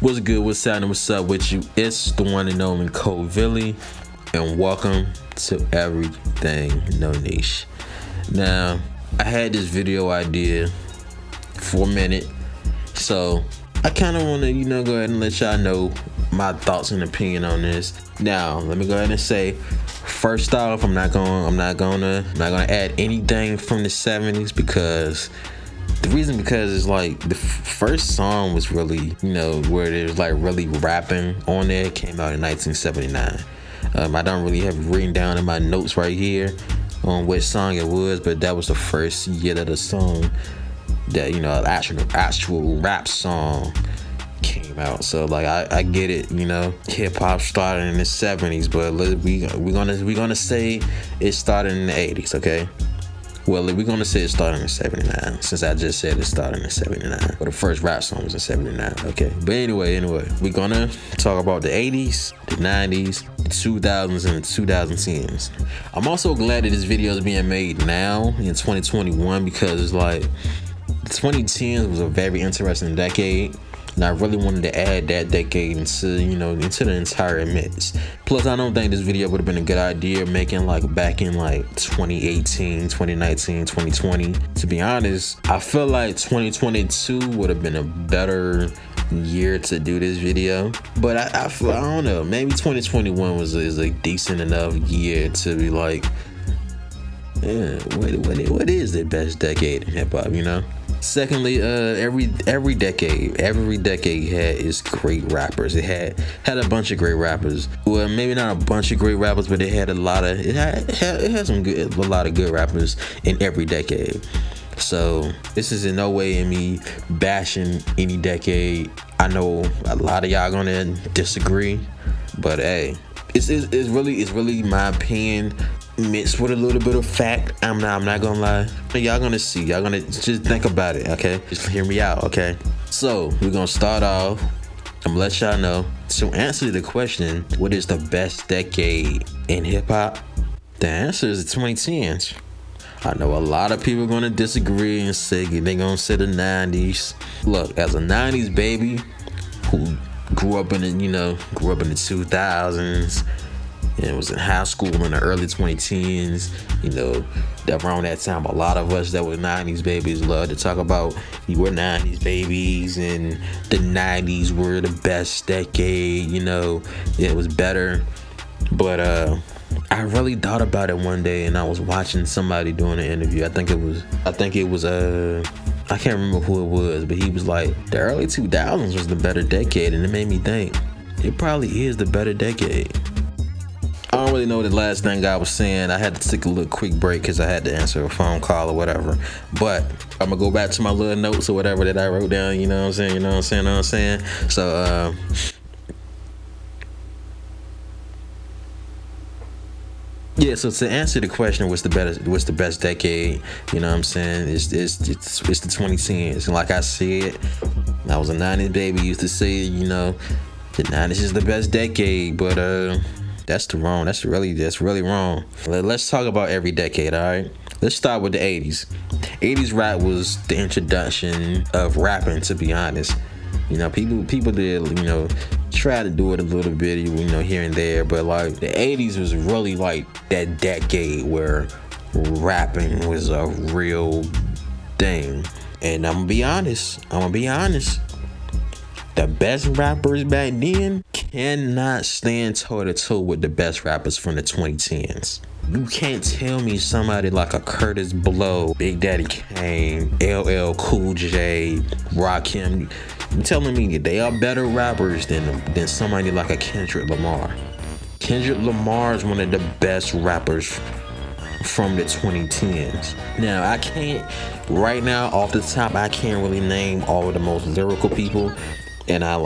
What's good, what's happening, what's up with you? It's the one and only Cole Villy, and welcome to Everything No Niche. Now, I had this video idea for a minute, so I kind of want to, go ahead and let y'all know my thoughts and opinion on this. Now, let me go ahead and say, first off, I'm not gonna add anything from the 70s because it's like the first song was really, where there's like really rapping on there, came out in 1979. I don't really have it written down in my notes right here on what song it was, but that was the first year that the song that, actual rap song came out. So like I get it, hip hop started in the 70s, but we're gonna say it started in the 80s, okay? Well, we're gonna say it started in 79, since I just said it started in 79. But the first rap song was in 79, okay? But anyway, we're gonna talk about the 80s, the 90s, the 2000s, and the 2010s. I'm also glad that this video is being made now in 2021 because it's like the 2010s was a very interesting decade. And I really wanted to add that decade into the entire mix. Plus, I don't think this video would have been a good idea making back in 2018, 2019, 2020. To be honest, I feel like 2022 would have been a better year to do this video. But I don't know, maybe 2021 is a decent enough year to be like, yeah, what is the best decade in hip hop, Secondly, every decade had its great rappers. It had a bunch of great rappers. Well, maybe not a bunch of great rappers, but it had a lot of a lot of good rappers in every decade. So this is in no way in me bashing any decade. I know a lot of y'all gonna disagree, but hey, it's really my opinion mixed with a little bit of fact. I'm not gonna lie. Y'all gonna see. Y'all gonna just think about it, okay? Just hear me out, okay? So we're gonna start off. I'm gonna let y'all know. To answer the question, what is the best decade in hip hop? The answer is the 2010s. I know a lot of people are gonna disagree and say they're gonna say the 90s. Look, as a 90s baby who grew up in the 2000s. And was in high school in the early 2010s, that around that time, a lot of us that were 90s babies love to talk about we were 90s babies and the 90s were the best decade, it was better. But I really thought about it one day and I was watching somebody doing an interview. I think it was I can't remember who it was, but he was like, the early 2000s was the better decade, and it made me think, it probably is the better decade. I don't really know the last thing I was saying. I had to take a little quick break because I had to answer a phone call or whatever. But I'm gonna go back to my little notes or whatever that I wrote down. You know what I'm saying? So yeah. So to answer the question, what's the best decade? You know what I'm saying? It's the 2010s. And like I said, I was a 90s baby. Used to say, the 90s is the best decade, but That's really wrong. Let's talk about every decade, all right? Let's start with the 80s. 80s rap was the introduction of rapping, to be honest. People did, try to do it a little bit, here and there, but like the 80s was really like that decade where rapping was a real thing. And I'm gonna be honest. The best rappers back then cannot stand toe-to-toe with the best rappers from the 2010s. You can't tell me somebody like a Curtis Blow, Big Daddy Kane, LL Cool J, Rakim. You're telling me they are better rappers than somebody like a Kendrick Lamar. Kendrick Lamar is one of the best rappers from the 2010s. Now, right now, off the top, I can't really name all of the most lyrical people. And I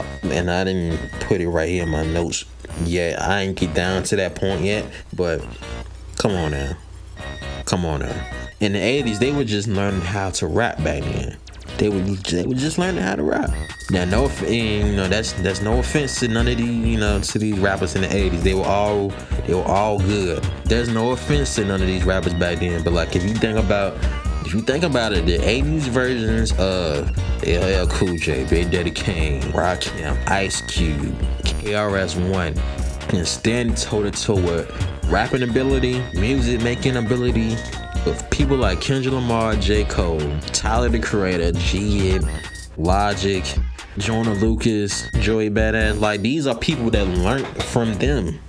didn't put it right here in my notes yet. I ain't get down to that point yet, but come on now. In the 80s, they were just learning how to rap back then. They were just learning how to rap. Now, that's no offense to none of these, to these rappers in the 80s. They were all good. There's no offense to none of these rappers back then. But like, if you think about If you think about it, the 80s versions of LL Cool J, Big Daddy Kane, Rakim, Ice Cube, KRS-One can stand toe-to-toe with rapping ability, music making ability, with people like Kendrick Lamar, J. Cole, Tyler the Creator, G. Logic, Jonah Lucas, Joey Badass. Like, these are people that learned from them.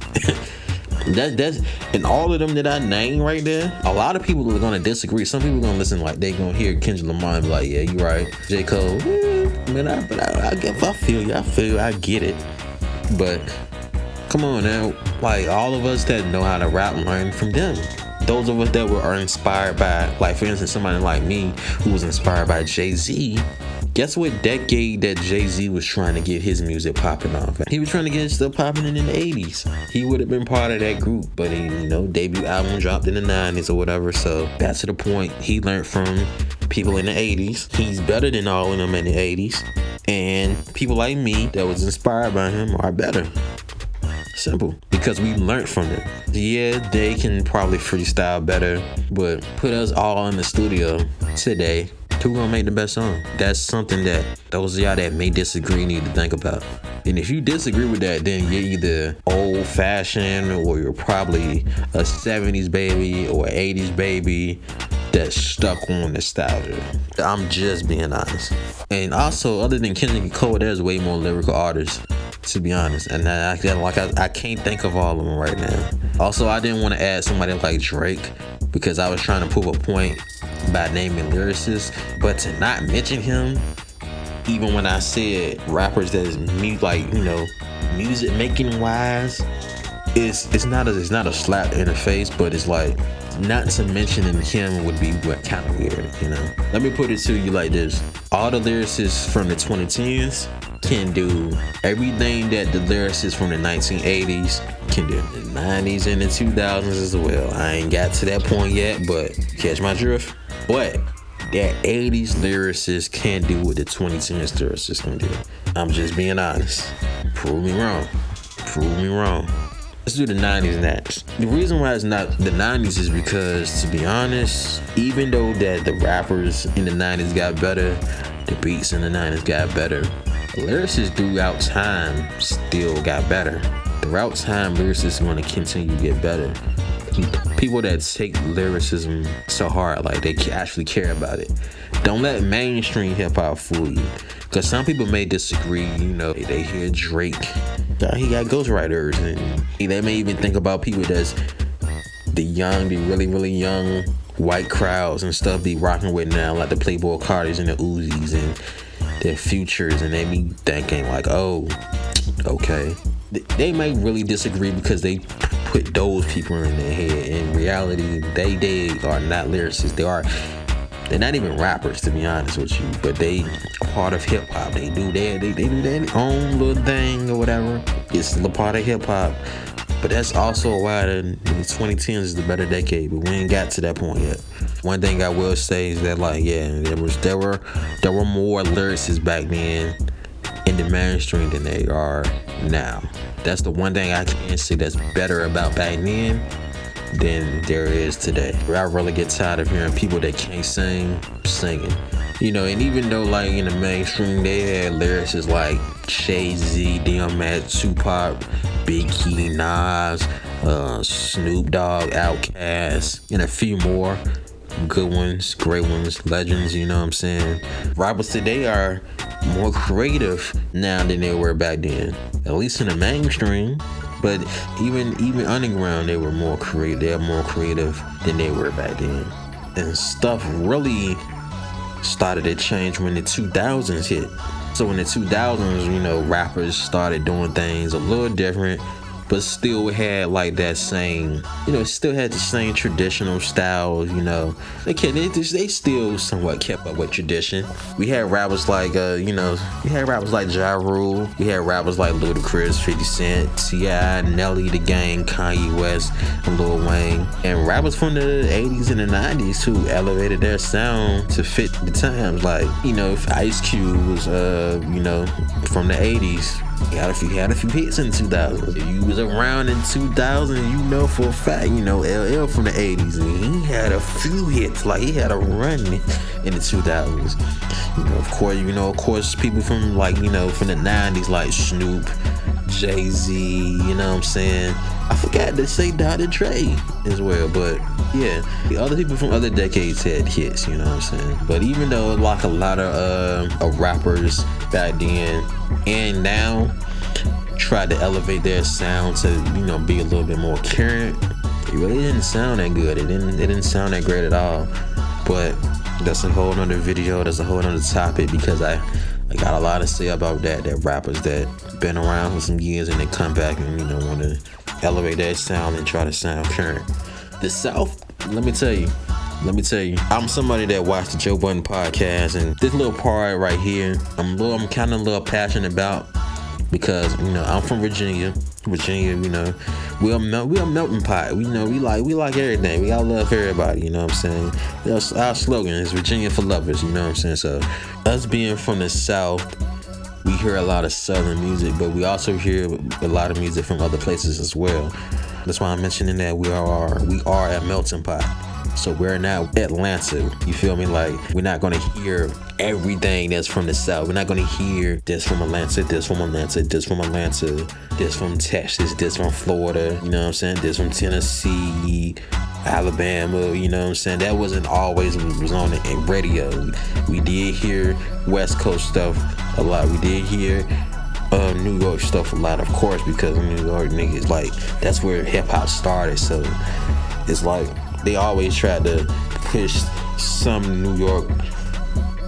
That's and all of them that I named right there. A lot of people are gonna disagree. Some people are gonna listen, like they gonna hear Kendrick Lamar and be like, "Yeah, you right." J. Cole, man, I feel you. I get it. But come on now, like all of us that know how to rap learn from them. Those of us that are inspired by, like for instance, somebody like me who was inspired by Jay-Z. Guess what decade that Jay-Z was trying to get his music popping off? He was trying to get his stuff popping in the 80s. He would have been part of that group, but he, debut album dropped in the 90s or whatever. So that's to the point. He learned from people in the 80s. He's better than all of them in the 80s. And people like me that was inspired by him are better. Simple. Because we learned from them. Yeah, they can probably freestyle better, but put us all in the studio today, who gonna make the best song? That's something that those of y'all that may disagree need to think about. And if you disagree with that, then you're either old fashioned or you're probably a 70s baby or 80s baby that's stuck on nostalgia. I'm just being honest. And also, other than Kendrick and Cole, there's way more lyrical artists, to be honest. And I can't think of all of them right now. Also, I didn't want to add somebody like Drake because I was trying to prove a point by naming lyricists, but to not mention him, even when I said rappers that is music making wise, it's not a slap in the face, but it's like not to mention him would be kind of weird, Let me put it to you like this: all the lyricists from the 2010s can do everything that the lyricists from the 1980s can do. The 90s and the 2000s as well. I ain't got to that point yet, but catch my drift. But that 80s lyricist can't do what the 2010s lyricist can do. I'm just being honest. Prove me wrong. Let's do the 90s next. The reason why it's not the 90s is because, to be honest, even though that the rappers in the 90s got better, the beats in the 90s got better, the lyricists throughout time still got better. Throughout time, lyricists are going to continue to get better. People that take lyricism so hard, like they actually care about it. Don't let mainstream hip-hop fool you. Because some people may disagree, they hear Drake. He got ghostwriters, and they may even think about people that's the really, really young white crowds and stuff be rocking with now, like the Playboy Carters and the Uzis and their Futures, and they be thinking like, oh, okay. They might really disagree because they put those people in their head. In reality, they are not lyricists. They're not even rappers, to be honest with you, but they are part of hip hop. They do their own little thing or whatever. It's still a part of hip hop. But that's also why the 2010s is the better decade, but we ain't got to that point yet. One thing I will say is that, there were more lyricists back then in the mainstream than they are now. That's the one thing I can say that's better about back then than there is today. I really get tired of hearing people that can't sing singing. And even though in the mainstream they had lyricists like Jay-Z, DMX, Tupac, Biggie, Nas, Snoop Dogg, Outkast, and a few more good ones, great ones, legends, you know what I'm saying? Rappers today are more creative now than they were back then, at least in the mainstream. But even underground, they were more creative. They're more creative than they were back then. And stuff really started to change when the 2000s hit. So in the 2000s, rappers started doing things a little different, but still had that same, still had the same traditional styles, They still somewhat kept up with tradition. We had rappers like, Ja Rule. We had rappers like Ludacris, 50 Cent, T.I., Nelly, The Game, Kanye West, and Lil Wayne. And rappers from the 80s and the 90s who elevated their sound to fit the times. If Ice Cube was, from the 80s, He had a few hits in the 2000s. If you was around in 2000, you know for a fact, you know LL from the 80s, and he had a few hits. Like, he had a run in the 2000s. Of course, people from from the 90s, like Snoop, Jay-Z, you know what I'm saying? I forgot to say Dr. Dre as well, but yeah, the other people from other decades had hits, you know what I'm saying? But even though like a lot of rappers back then and now tried to elevate their sound to, be a little bit more current, it really didn't sound that good. It didn't sound that great at all. But that's a whole nother video, that's a whole nother topic, because I got a lot to say about that rappers that been around for some years and they come back and want to elevate their sound and try to sound current. The South, let me tell you, I'm somebody that watched the Joe Budden podcast, and this little part right here, I'm kind of a little passionate about, because I'm from Virginia, we're a melting pot. We like everything. We all love everybody, you know what I'm saying? Our slogan is Virginia for lovers, you know what I'm saying? So us being from the South, we hear a lot of Southern music, but we also hear a lot of music from other places as well. That's why I'm mentioning that we are a melting pot. So we're now Atlanta, you feel me? Like, we're not gonna hear everything that's from the South. We're not gonna hear this from Atlanta, this from Atlanta, this from Atlanta, this from Texas, this from Florida, you know what I'm saying? This from Tennessee, Alabama, you know what I'm saying? That wasn't always was on the radio. We did hear West Coast stuff a lot. We did hear New York stuff a lot, of course, because New York niggas, like, that's where hip hop started. So it's like they always tried to push some New York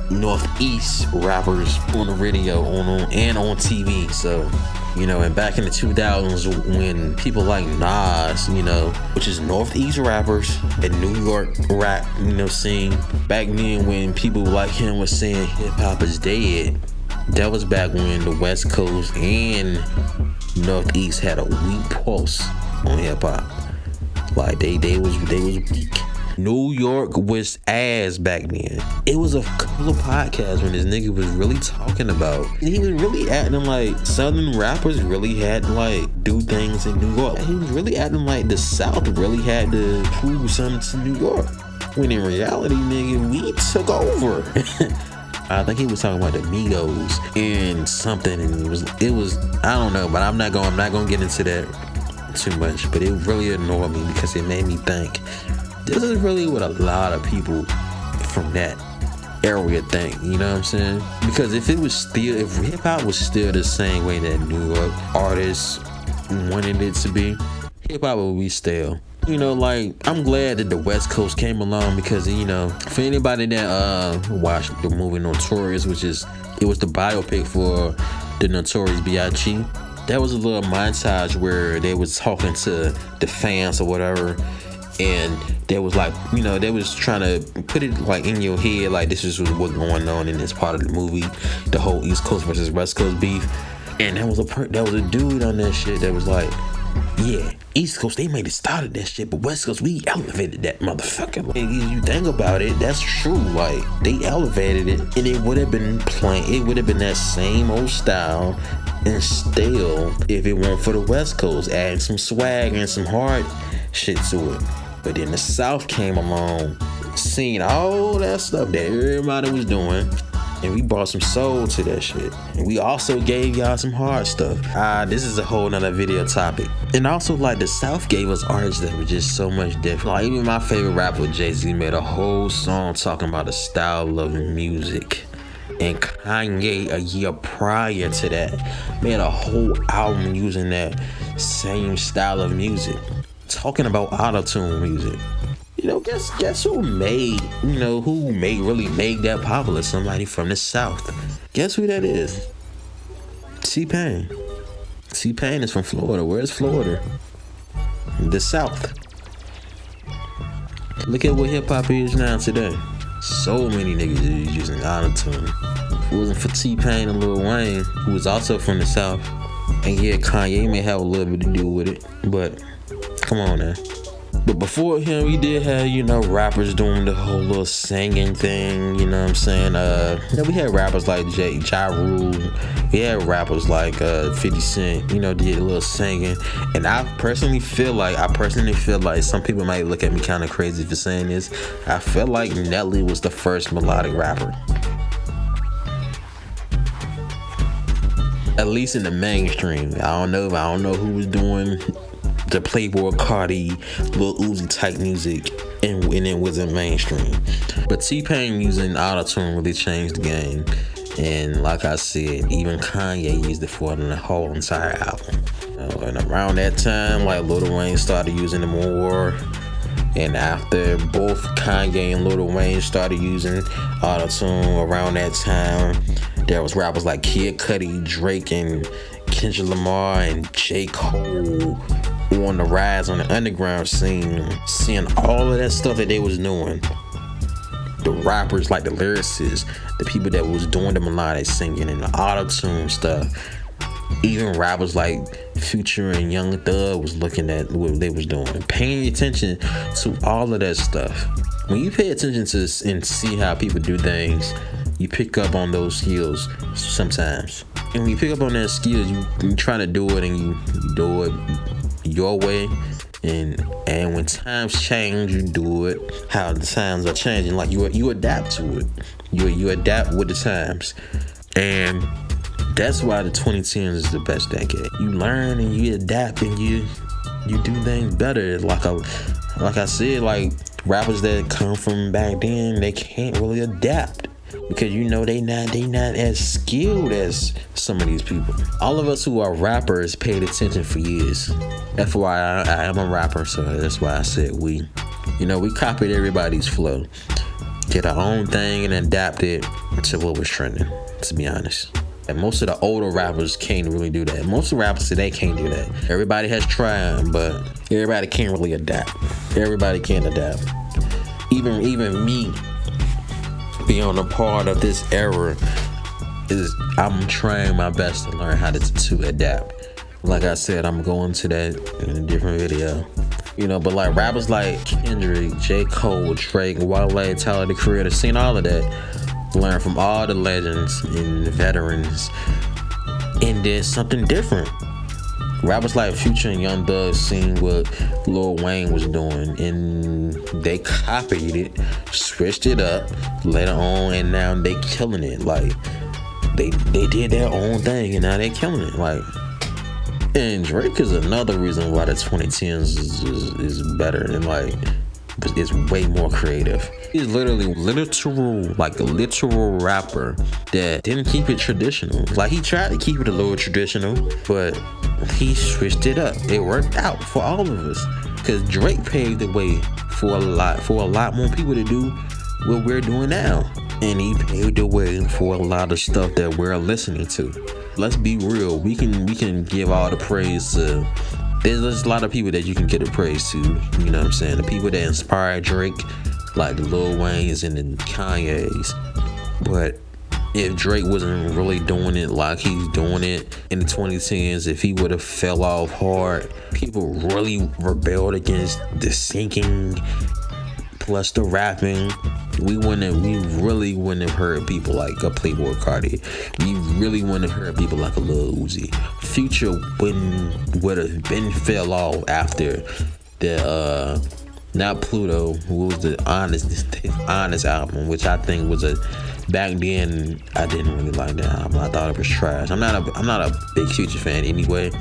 Northeast rappers on the radio, and on TV. So, and back in the 2000s, when people like Nas, which is Northeast rappers and New York rap, scene, back then when people like him was saying hip hop is dead, that was back when the West Coast and Northeast had a weak pulse on hip hop. Like, they was weak. New York was ass back then. It was a couple of podcasts when this nigga was really talking about, he was really acting like Southern rappers really had to like do things in New York. He was really acting like the South really had to prove something to New York, when in reality, nigga, we took over. I think he was talking about the Migos and something, and it was I don't know, but I'm not gonna get into that too much. But it really annoyed me, because it made me think, this is really what a lot of people from that area think, you know what I'm saying? Because if hip hop was still the same way that New York artists wanted it to be, hip hop would be stale. I'm glad that the West Coast came along, because, for anybody that watched the movie Notorious, it was the biopic for the Notorious B.I.G., that was a little montage where they was talking to the fans or whatever, and they was like, they was trying to put it like in your head, like this is what's going on in this part of the movie, the whole East Coast versus West Coast beef. And there was a dude on that shit that was like, yeah, East Coast, they might have started that shit, but West Coast, we elevated that motherfucker. Like, you think about it, that's true. Like, they elevated it, and it would have been that same old style and stale if it weren't for the West Coast adding some swag and some hard shit to it. But then the South came along, seeing all that stuff that everybody was doing, and we brought some soul to that shit. And we also gave y'all some hard stuff. This is a whole nother video topic. And also, like, the South gave us artists that were just so much different. Like, even my favorite rapper, Jay-Z, made a whole song talking about the style of music. And Kanye, a year prior to that, made a whole album using that same style of music, talking about auto-tune music. Guess who really made that popular? Somebody from the South. Guess who that is? T-Pain. T-Pain is from Florida. Where's Florida? The South. Look at what hip-hop is now today. So many niggas is using auto-tune. If it wasn't for T-Pain and Lil Wayne, who was also from the South, and yeah, Kanye may have a little bit to do with it, but come on now. But before him, we did have, you know, rappers doing the whole little singing thing, you know what I'm saying? We had rappers like Ja Rule. We had rappers like 50 Cent, you know, did a little singing. And I personally feel like some people might look at me kind of crazy for saying this. I feel like Nelly was the first melodic rapper. At least in the mainstream. I don't know who was doing the Playboy Cardi, Lil Uzi type music, and it wasn't mainstream. But T-Pain using auto-tune really changed the game. And like I said, even Kanye used it for the whole entire album. And around that time, like Lil Wayne started using it more. And after both Kanye and Lil Wayne started using auto-tune around that time, there was rappers like Kid Cudi, Drake, and Kendrick Lamar, and J. Cole on the rise on the underground scene, seeing all of that stuff that they was doing. The rappers, like the lyricists, the people that was doing the melodic singing and the auto-tune stuff. Even rappers like Future and Young Thug was looking at what they was doing, paying attention to all of that stuff. When you pay attention to and see how people do things, you pick up on those skills sometimes. And when you pick up on that skills, you try to do it, and you do it your way. And when times change, you do it how the times are changing. Like you adapt to it. You adapt with the times. And that's why the 2010s is the best decade. You learn and you adapt and you do things better. Like I said, like rappers that come from back then, they can't really adapt because you know they not as skilled as some of these people. All of us who are rappers paid attention for years. That's why I am a rapper, so that's why I said we. You know, we copied everybody's flow, did our own thing, and adapted to what was trending, to be honest. And most of the older rappers can't really do that. Most of the rappers today can't do that. Everybody has tried, but everybody can't really adapt. Everybody can't adapt. Even me, being a part of this era, I'm trying my best to learn how to adapt. Like I said, I'm going to that in a different video. You know, but like rappers like Kendrick, J. Cole, Drake, Wale, Tyler, the Creator, seen all of that. Learn from all the legends and the veterans, and did something different. Rappers like Future and Young Thug seen what Lil Wayne was doing, and they copied it, switched it up later on, and now they killing it. Like they did their own thing, and now they killing it. Like, and Drake is another reason why the 2010s is better, and like it's way more creative. He's literally like a literal rapper that didn't keep it traditional. Like he tried to keep it a little traditional, but he switched it up. It worked out for all of us because Drake paved the way for a lot more people to do what we're doing now, and he paved the way for a lot of stuff that we're listening to. Let's be real. We can give all the praise to. There's a lot of people that you can get the praise to. You know what I'm saying? The people that inspired Drake, like the Lil Waynes and the Kanye's. But if Drake wasn't really doing it like he's doing it in the 2010s, if he would have fell off hard, people really rebelled against the singing plus the rapping, we really wouldn't have heard people like a Playboy Cardi. We really wouldn't have heard people like a Lil Uzi. Future would have been fell off after the not Pluto, who was the honest album, which I think was back then I didn't really like that album. I thought it was trash. I'm not a big Future fan anyway,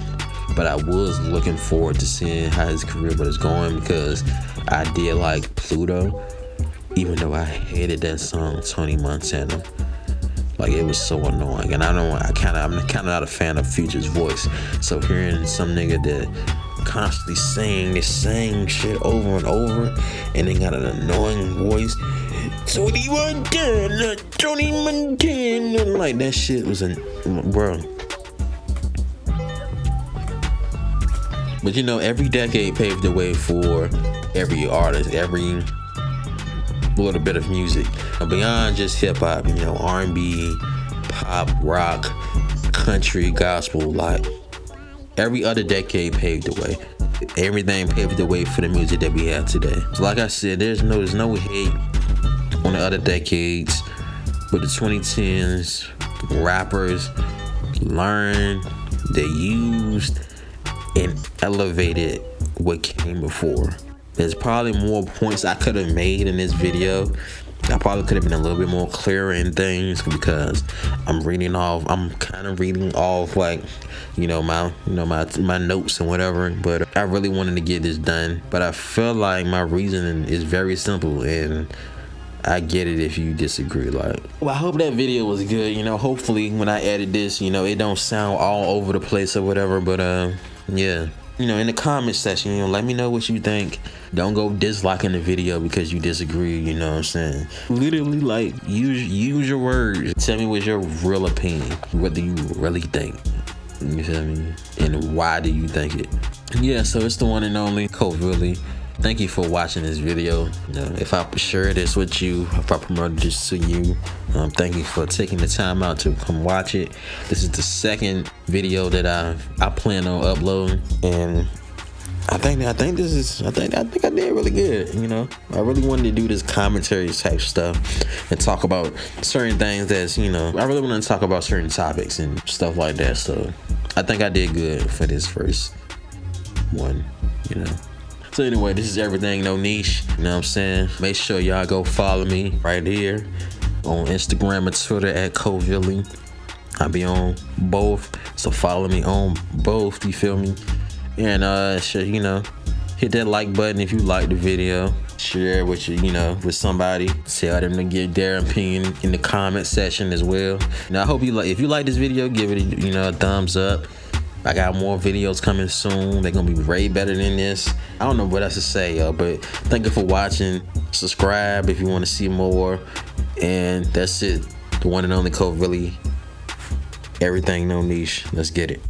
but I was looking forward to seeing how his career was going because I did like Pluto, even though I hated that song Tony Montana. Like it was so annoying, and I'm kind of not a fan of Future's voice. So hearing some nigga that constantly saying the same shit over and over, and they got an annoying voice, Tony Montana, like that shit was bro. But you know, every decade paved the way for every artist, every little bit of music. Beyond just hip hop, you know, R&B, pop, rock, country, gospel, like every other decade paved the way. everything paved the way for the music that we have today. So like I said, there's no hate on the other decades, but the 2010s rappers learned, they used and elevated what came before. There's probably more points I could have made in this video. I probably could have been a little bit more clearer in things because I'm kind of reading off like, my notes and whatever, but I really wanted to get this done. But I feel like my reasoning is very simple, and I get it if you disagree. Well, I hope that video was good. Hopefully when I edit this, it don't sound all over the place or whatever, but yeah. In the comment section, let me know what you think. Don't go disliking the video because you disagree, you know what I'm saying? Literally, use your words. Tell me what's your real opinion. What do you really think? You feel me? And why do you think it? Yeah, so it's the one and only Jubilee. Thank you for watching this video. If I shared this with you, if I promoted this to you, thank you for taking the time out to come watch it. This is the second video that I plan on uploading, and I think I did really good. I really wanted to do this commentary type stuff and talk about certain things that's I really want to talk about certain topics and stuff like that. So I think I did good for this first one. So anyway, this is Everything No Niche. You know what I'm saying? Make sure y'all go follow me right here on Instagram and Twitter at Jubilee. I'll be on both, so follow me on both. You feel me? And hit that like button if you like the video. Share it with with somebody. Tell them to give their opinion in the comment section as well. Now I hope you like. If you like this video, give it a thumbs up. I got more videos coming soon. They're gonna be way better than this. I don't know what else to say, y'all, but thank you for watching. Subscribe if you want to see more. And that's it. The one and only Jubilee. Everything No Niche. Let's get it.